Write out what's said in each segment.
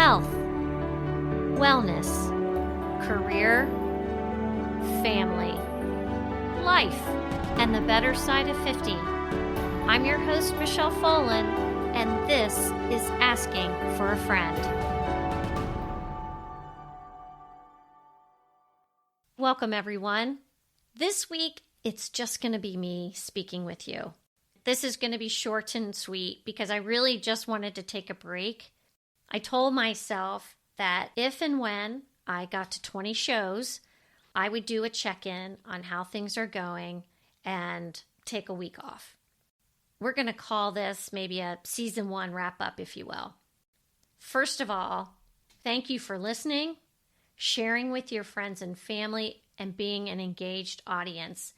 health, wellness, career, family, life, and the better side of 50. I'm your host, Michelle Folan, and this is Asking for a Friend. Welcome, everyone. This week, it's just going to be me speaking with you. This is going to be short and sweet because I really just wanted to take a break. I told myself that if and when I got to 20 shows, I would do a check-in on how things are going and take a week off. We're going to call this maybe a season 1 wrap-up, if you will. First of all, thank you for listening, sharing with your friends and family, and being an engaged audience.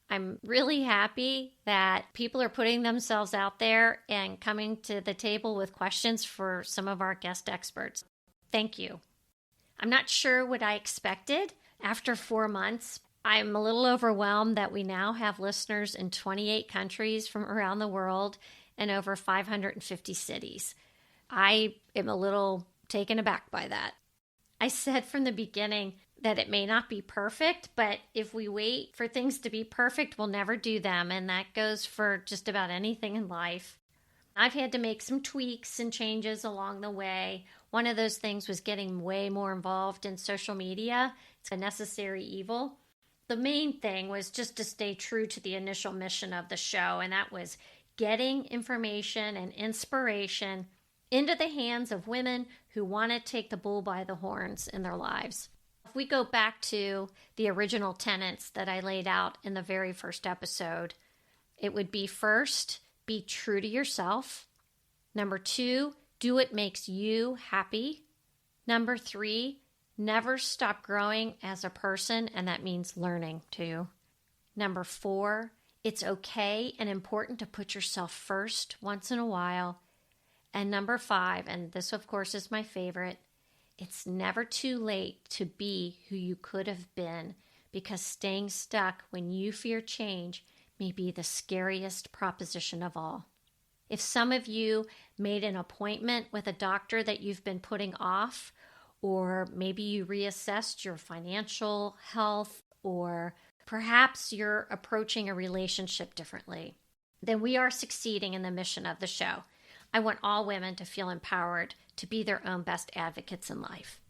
I'm really happy that people are putting themselves out there and coming to the table with questions for some of our guest experts. Thank you. I'm not sure what I expected after 4 months. I'm a little overwhelmed that we now have listeners in 28 countries from around the world and over 550 cities. I am a little taken aback by that. I said from the beginning that it may not be perfect, but if we wait for things to be perfect, we'll never do them. And that goes for just about anything in life. I've had to make some tweaks and changes along the way. One of those things was getting way more involved in social media. It's a necessary evil. The main thing was just to stay true to the initial mission of the show, and that was getting information and inspiration into the hands of women who want to take the bull by the horns in their lives. If we go back to the original tenets that I laid out in the very first episode, it would be first, be true to yourself. Number 2, do what makes you happy. Number 3, never stop growing as a person, and that means learning too. Number 4, it's okay and important to put yourself first once in a while. And number 5, and this of course is my favorite, it's never too late to be who you could have been, because staying stuck when you fear change may be the scariest proposition of all. If some of you made an appointment with a doctor that you've been putting off, or maybe you reassessed your financial health, or perhaps you're approaching a relationship differently, then we are succeeding in the mission of the show. I want all women to feel empowered to be their own best advocates in life.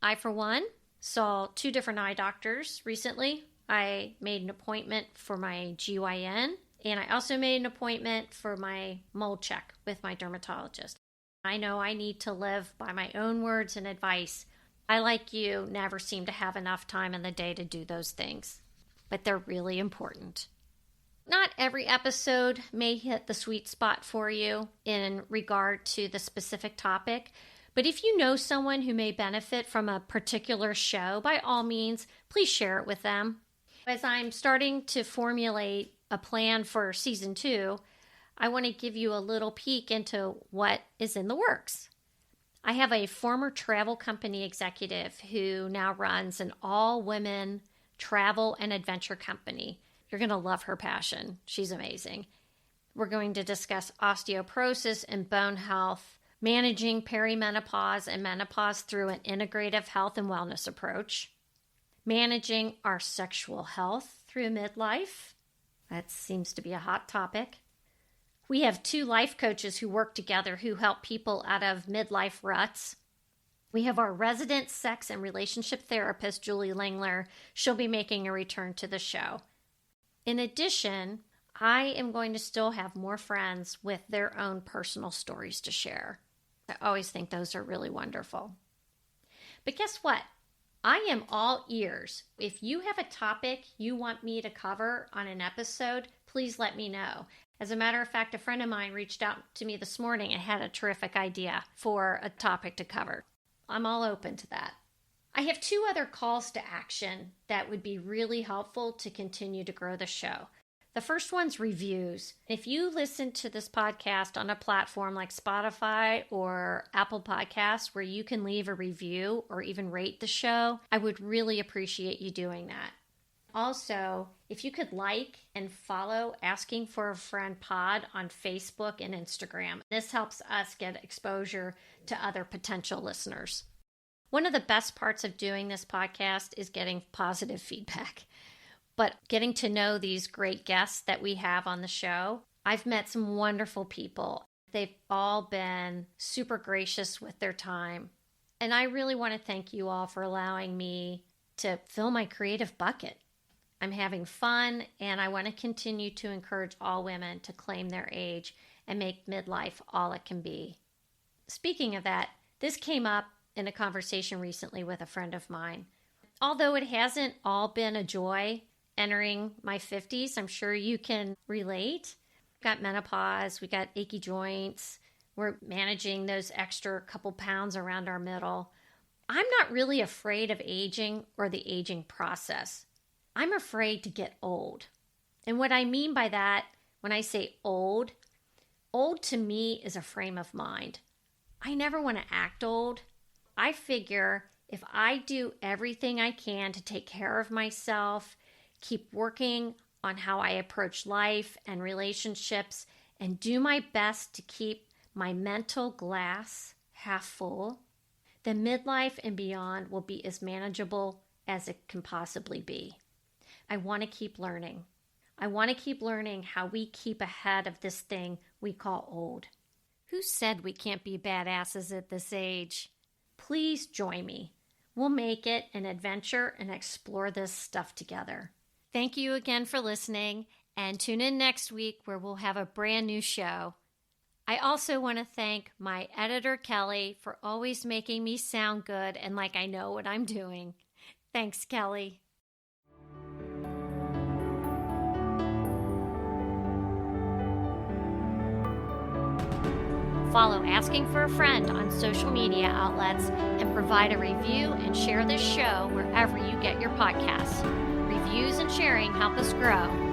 I, for one, saw 2 different eye doctors recently. I made an appointment for my GYN, and I also made an appointment for my mold check with my dermatologist. I know I need to live by my own words and advice. I, like you, never seem to have enough time in the day to do those things, but they're really important. Not every episode may hit the sweet spot for you in regard to the specific topic, but if you know someone who may benefit from a particular show, by all means, please share it with them. As I'm starting to formulate a plan for season 2, I want to give you a little peek into what is in the works. I have a former travel company executive who now runs an all-women travel and adventure company. You're going to love her passion. She's amazing. We're going to discuss osteoporosis and bone health, managing perimenopause and menopause through an integrative health and wellness approach, managing our sexual health through midlife. That seems to be a hot topic. We have 2 life coaches who work together who help people out of midlife ruts. We have our resident sex and relationship therapist, Julie Langler. She'll be making a return to the show. In addition, I am going to still have more friends with their own personal stories to share. I always think those are really wonderful. But guess what? I am all ears. If you have a topic you want me to cover on an episode, please let me know. As a matter of fact, a friend of mine reached out to me this morning and had a terrific idea for a topic to cover. I'm all open to that. I have 2 other calls to action that would be really helpful to continue to grow the show. The first one's reviews. If you listen to this podcast on a platform like Spotify or Apple Podcasts where you can leave a review or even rate the show, I would really appreciate you doing that. Also, if you could like and follow Asking for a Friend Pod on Facebook and Instagram, this helps us get exposure to other potential listeners. One of the best parts of doing this podcast is getting positive feedback, but getting to know these great guests that we have on the show. I've met some wonderful people. They've all been super gracious with their time. And I really want to thank you all for allowing me to fill my creative bucket. I'm having fun, and I want to continue to encourage all women to claim their age and make midlife all it can be. Speaking of that, this came up in a conversation recently with a friend of mine. Although it hasn't all been a joy entering my 50s, I'm sure you can relate. Got menopause, we got achy joints, we're managing those extra couple pounds around our middle. I'm not really afraid of aging or the aging process. I'm afraid to get old. And what I mean by that, when I say old to me is a frame of mind. I never want to act old. I figure if I do everything I can to take care of myself, keep working on how I approach life and relationships, and do my best to keep my mental glass half full, then midlife and beyond will be as manageable as it can possibly be. I want to keep learning. I want to keep learning how we keep ahead of this thing we call old. Who said we can't be badasses at this age? Please join me. We'll make it an adventure and explore this stuff together. Thank you again for listening, and tune in next week where we'll have a brand new show. I also want to thank my editor, Kelly, for always making me sound good and like I know what I'm doing. Thanks, Kelly. Follow Asking for a Friend on social media outlets and provide a review and share this show wherever you get your podcasts. Reviews and sharing help us grow.